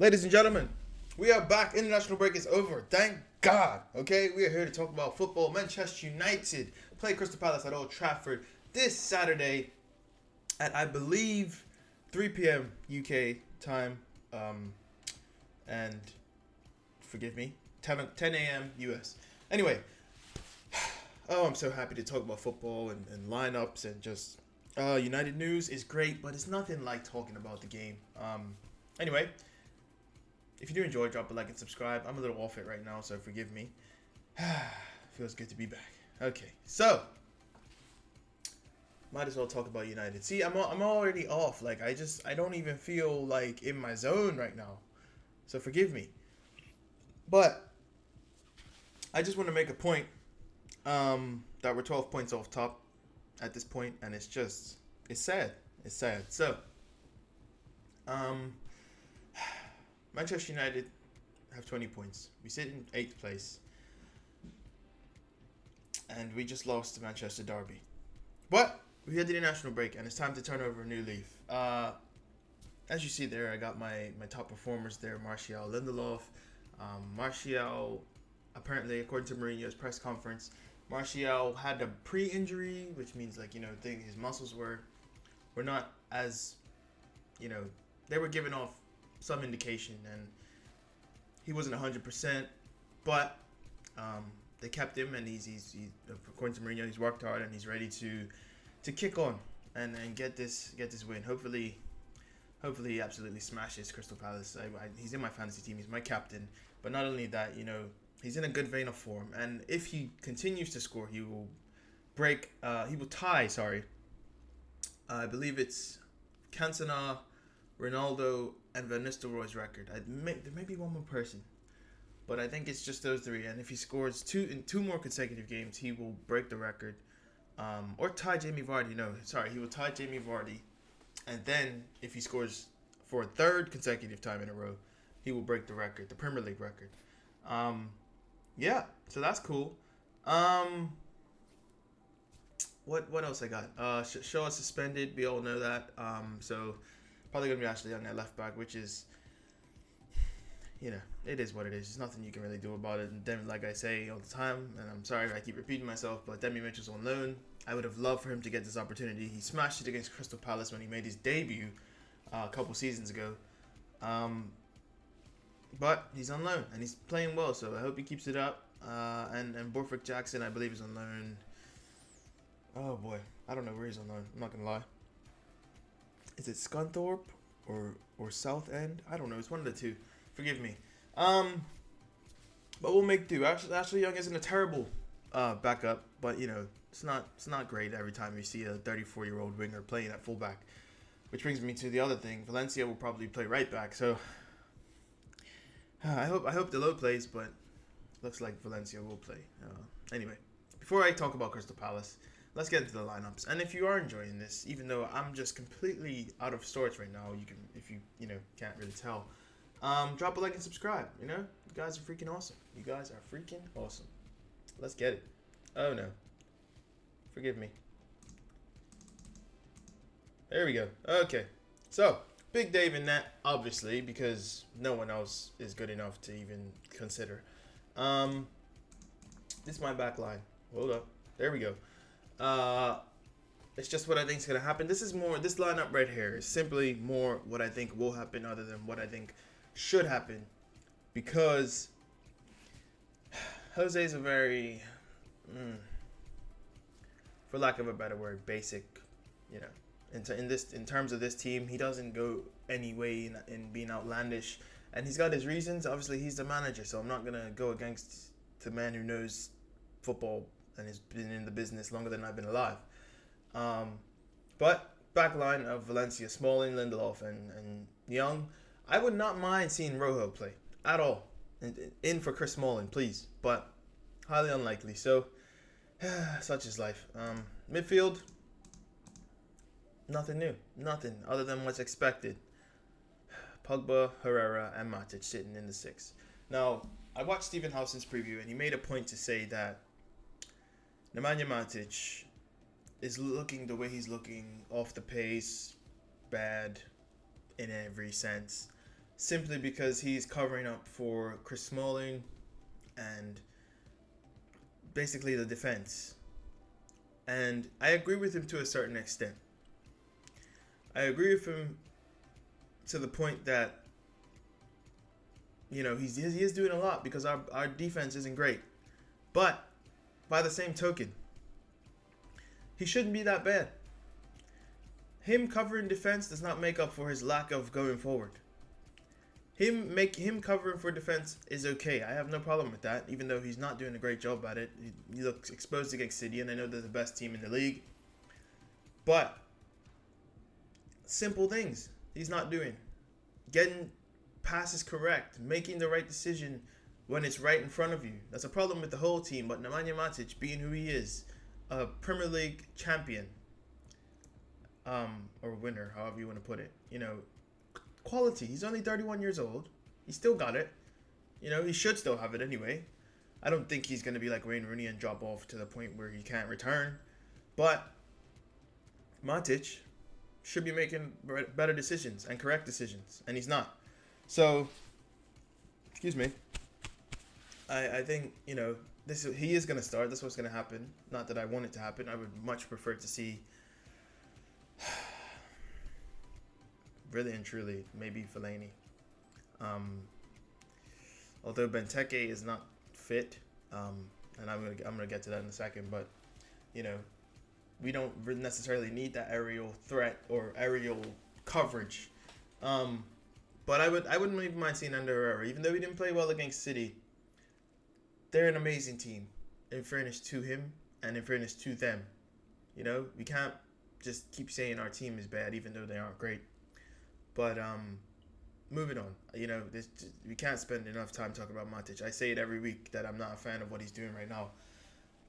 Ladies and gentlemen, we are back. International break is over. Thank God. Okay, we are here to talk about football. Manchester United play Crystal Palace at Old Trafford this Saturday at, I believe, 3 p.m. UK time. And forgive me, 10 a.m. US. Anyway, I'm so happy to talk about football and lineups and just United news is great, but it's nothing like talking about the game. Anyway. If you do enjoy, drop a like and subscribe. I'm a little off it right now, so forgive me. Feels good to be back. Okay, so might as well talk about United. See, I'm already off. Like I don't even feel like in my zone right now. So forgive me. But I just want to make a point that we're 12 points off top at this point, and it's sad. It's sad. So Manchester United have 20 points. We sit in 8th place. And we just lost to Manchester Derby. But we had the international break, and it's time to turn over a new leaf. As you see there, I got my top performers there. Martial, Lindelof. Martial, apparently, according to Mourinho's press conference, Martial had a pre-injury, which means, his muscles were not as, they were giving off some indication, and he wasn't 100%, but they kept him, and he's according to Mourinho, he's worked hard and he's ready to kick on and get this win. Hopefully he absolutely smashes Crystal Palace. He's in my fantasy team. He's my captain. But not only that, he's in a good vein of form, and if he continues to score, he will tie. I believe it's Cantona, Ronaldo, and Van Nistelrooy's record. There may be one more person, but I think it's just those three. And if he scores two more consecutive games, he will break the record, or tie Jamie Vardy. He will tie Jamie Vardy, and then if he scores for a third consecutive time in a row, he will break the record, the Premier League record. So that's cool. What else I got? Shaw is suspended. We all know that. So probably going to be Ashley on that left back, which is, it is what it is. There's nothing you can really do about it. And then, like I say all the time, and I'm sorry I keep repeating myself, but Demi Mitchell's on loan. I would have loved for him to get this opportunity. He smashed it against Crystal Palace when he made his debut a couple seasons ago. But he's on loan, and he's playing well, so I hope he keeps it up. And Borthwick Jackson, I believe, is on loan. Oh, boy. I don't know where he's on loan. I'm not going to lie. Is it Scunthorpe or Southend? I don't know. It's one of the two. Forgive me. But we'll make do. Ashley Young isn't a terrible backup, but it's not great every time you see a 34-year-old winger playing at fullback. Which brings me to the other thing. Valencia will probably play right back. So I hope Delo plays, but looks like Valencia will play. Anyway, before I talk about Crystal Palace, let's get into the lineups. And if you are enjoying this, even though I'm just completely out of sorts right now, you can, if you can't really tell, drop a like and subscribe. You guys are freaking awesome. You guys are freaking awesome. Let's get it. Oh no, forgive me. There we go. Okay, so big Dave in that, obviously, because no one else is good enough to even consider. This is my back line. Hold up. There we go. It's just what I think is going to happen. This lineup right here is simply more what I think will happen other than what I think should happen, because Jose's a very, for lack of a better word, basic, in terms of this team, he doesn't go any way in being outlandish, and he's got his reasons. Obviously, he's the manager, so I'm not going to go against the man who knows football and has been in the business longer than I've been alive. But back line of Valencia, Smalling, Lindelof, and Young. I would not mind seeing Rojo play at all. In for Chris Smalling, please. But highly unlikely. So, such is life. Midfield, nothing new. Nothing other than what's expected. Pogba, Herrera, and Matic sitting in the 6. Now, I watched Stephen Howson's preview, and he made a point to say that Nemanja Matic is looking the way he's looking, off the pace, bad in every sense. simply because he's covering up for Chris Smalling and basically the defense. And I agree with him to a certain extent. I agree with him to the point that, you know, he is doing a lot because our defense isn't great. But by the same token, he shouldn't be that bad. Him covering defense does not make up for his lack of going forward. Him covering for defense is okay. I have no problem with that, even though he's not doing a great job at it. He looks exposed against City, and I know they're the best team in the league. But simple things he's not doing. Getting passes correct, making the right decision when it's right in front of you. That's a problem with the whole team, but Nemanja Matic, being who he is, a Premier League champion, or winner, however you want to put it, you know, quality. He's only 31 years old. He still got it. You know, he should still have it anyway. I don't think he's going to be like Wayne Rooney and drop off to the point where he can't return. But Matic should be making better decisions and correct decisions, and he's not. So, excuse me. I think, you know, he is going to start. That's what's going to happen. Not that I want it to happen. I would much prefer to see, really and truly, maybe Fellaini. Although Benteke is not fit, and I'm gonna get to that in a second. But, you know, we don't necessarily need that aerial threat or aerial coverage. But I wouldn't even mind seeing Ander Herrera, even though he didn't play well against City. They're an amazing team, in fairness to him and in fairness to them. You know, we can't just keep saying our team is bad, even though they aren't great. But moving on, you know, we can't spend enough time talking about Matic. I say it every week that I'm not a fan of what he's doing right now.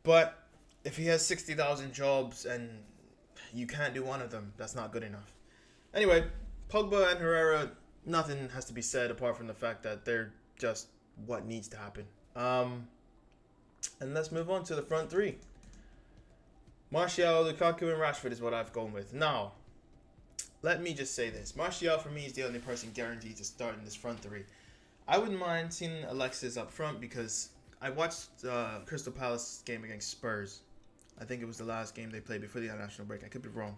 But if he has 60,000 jobs and you can't do one of them, that's not good enough. Anyway, Pogba and Herrera, nothing has to be said apart from the fact that they're just what needs to happen. And let's move on to the front three. Martial, Lukaku, and Rashford is what I've gone with. Now, let me just say this. Martial, for me, is the only person guaranteed to start in this front three. I wouldn't mind seeing Alexis up front because I watched Crystal Palace game against Spurs. I think it was the last game they played before the international break. I could be wrong.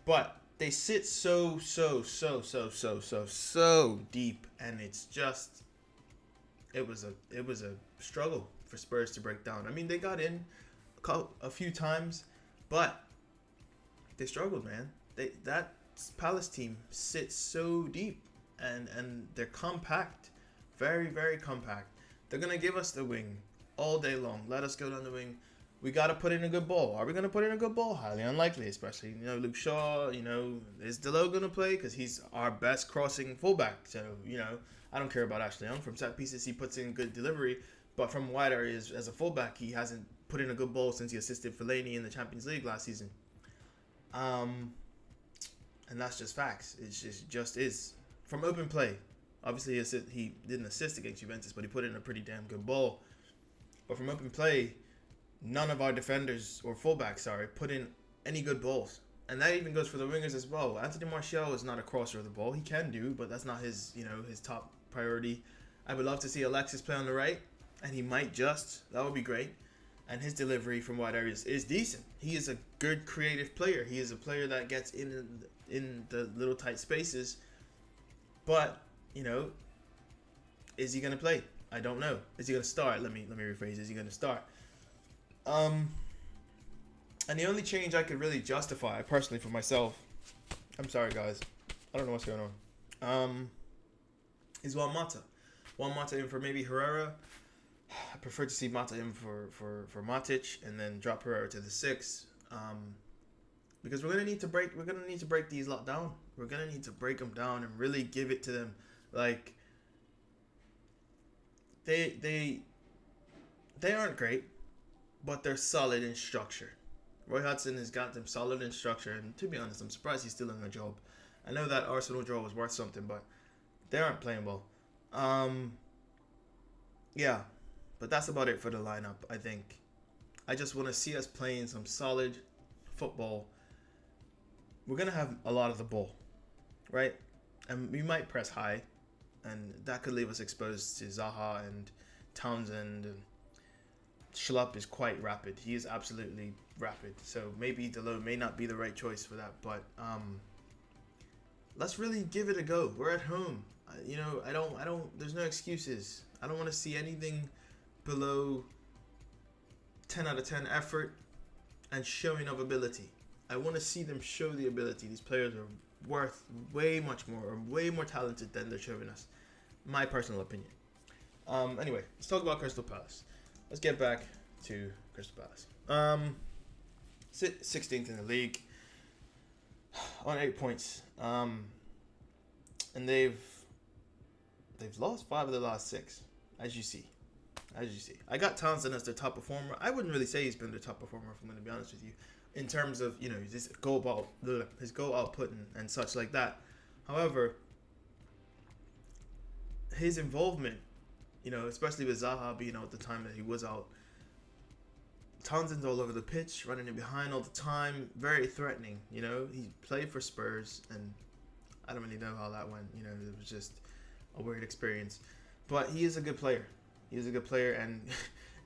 But they sit so deep, and it's just it was a struggle for Spurs to break down. I mean, they got in a few times, but they struggled, man. That Palace team sits so deep, and they're compact, very, very compact. They're gonna give us the wing all day long. Let us go down the wing. We gotta put in a good ball. Are we gonna put in a good ball? Highly unlikely, especially, you know, Luke Shaw. You know, is Delo gonna play? Because he's our best crossing fullback. So, you know, I don't care about Ashley Young. From set pieces, he puts in good delivery, but from wide areas as a fullback, he hasn't put in a good ball since he assisted Fellaini in the Champions League last season. And that's just facts. It just is. From open play, obviously he didn't assist against Juventus, but he put in a pretty damn good ball. But from open play, none of our defenders or fullbacks, put in any good balls. And that even goes for the wingers as well. Anthony Martial is not a crosser of the ball. He can do, but that's not his top priority. I would love to see Alexis play on the right, and he might just. That would be great. And his delivery from wide areas is decent. He is a good creative player. He is a player that gets in the little tight spaces. But, you know, is he going to play? I don't know. Is he going to start? Let me rephrase. Is he going to start? And the only change I could really justify personally for myself, I'm sorry guys, I don't know what's going on, is Juan Mata. Juan Mata in for maybe Herrera. I prefer to see Mata in for Matic and then drop Herrera to the 6. Because we're gonna need to break these lot down. We're gonna need to break them down and really give it to them. Like they aren't great, but they're solid in structure. Roy Hodgson has got them solid in structure, and to be honest, I'm surprised he's still in the job. I know that Arsenal draw was worth something, but they aren't playing well. Yeah, but that's about it for the lineup, I think. I just want to see us playing some solid football. We're going to have a lot of the ball, right? and we might press high, and that could leave us exposed to Zaha and Townsend. And Schlupp is quite rapid. He is absolutely rapid. So maybe Delo may not be the right choice for that, but let's really give it a go. We're at home. I don't. There's no excuses. I don't want to see anything below 10 out of 10 effort and showing of ability. I want to see them show the ability. These players are worth way much more, or way more talented than they're showing us. My personal opinion. Anyway, let's talk about Crystal Palace. Let's get back to Crystal Palace. 16th in the league on 8 points. And they've lost 5 of the last 6, as you see. I got Townsend as their top performer. I wouldn't really say he's been their top performer, if I'm going to be honest with you, in terms of, his goal output and such like that. However, his involvement, especially with Zaha being out the time that he was out, Townsend's all over the pitch, running in behind all the time, very threatening. He played for Spurs, and I don't really know how that went. It was just a weird experience. But he is a good player. And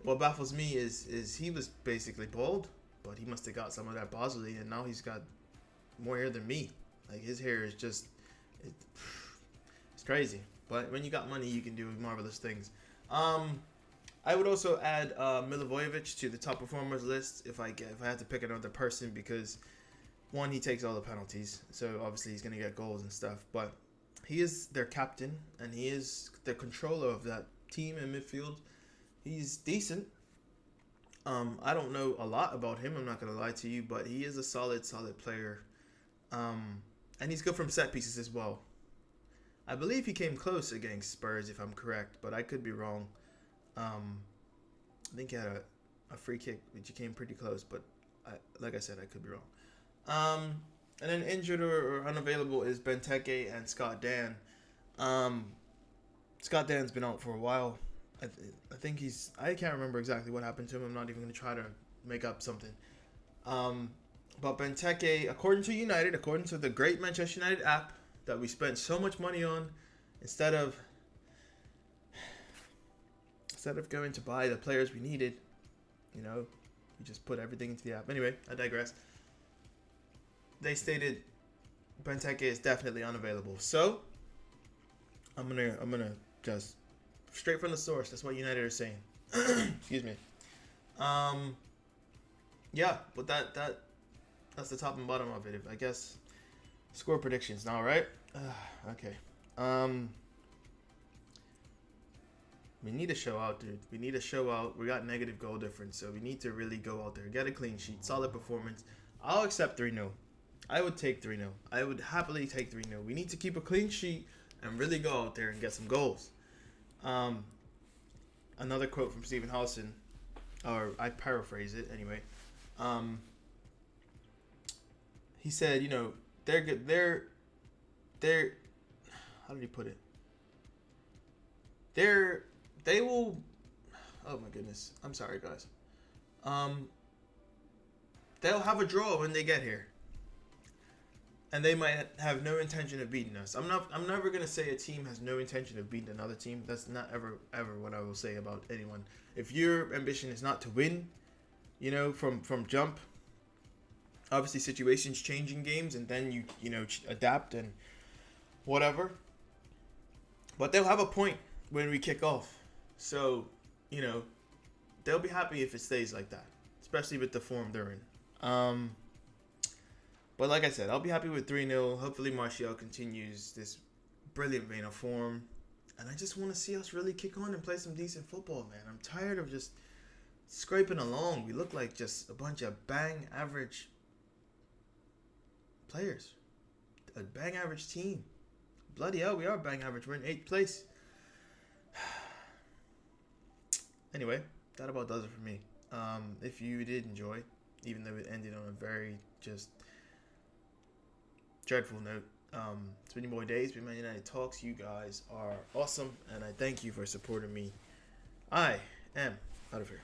what baffles me is he was basically bald, but he must have got some of that Bosley, and now he's got more hair than me. Like, his hair is just, it's crazy. But when you got money, you can do marvelous things. I would also add Milivojevic to the top performers list if I had to pick another person, because one, he takes all the penalties, so obviously he's going to get goals and stuff, but he is their captain, and he is the controller of that team in midfield. He's decent. I don't know a lot about him, I'm not going to lie to you, but he is a solid player. And he's good from set pieces as well. I believe he came close against Spurs, if I'm correct, but I could be wrong. I think he had a free kick, which he came pretty close, but like I said, I could be wrong. And then injured or unavailable is Benteke and Scott Dan. Scott Dan's been out for a while. I think I can't remember exactly what happened to him. I'm not even going to try to make up something. But Benteke, according to the great Manchester United app that we spent so much money on, instead of going to buy the players we needed, we just put everything into the app. Anyway, I digress. They stated Benteke is definitely unavailable. So I'm gonna just straight from the source. That's what United are saying. Excuse me. Yeah, but that's the top and bottom of it. I guess score predictions now, right? Okay. We need to show out, dude. We need to show out. We got negative goal difference, so we need to really go out there, get a clean sheet, solid performance. I'll accept 3-0. I would take 3-0. I would happily take 3-0. We need to keep a clean sheet and really go out there and get some goals. Another quote from Stephen Howson, or I paraphrase it anyway. He said, they're good. They're how did he put it? They will. Oh my goodness. I'm sorry, guys. They'll have a draw when they get here. And they might have no intention of beating us. I'm never gonna say a team has no intention of beating another team. That's not ever what I will say about anyone. If your ambition is not to win, from jump. Obviously, situations change in games, and then you adapt and whatever. But they'll have a point when we kick off, so they'll be happy if it stays like that, especially with the form they're in. But like I said, I'll be happy with 3-0. Hopefully Martial continues this brilliant vein of form. And I just want to see us really kick on and play some decent football, man. I'm tired of just scraping along. We look like just a bunch of bang average players. A bang average team. Bloody hell, we are bang average. We're in 8th place. Anyway, that about does it for me. If you did enjoy, even though it ended on a very just dreadful note. It's been your boy Days, been Man United Talks. You guys are awesome, and I thank you for supporting me. I am out of here.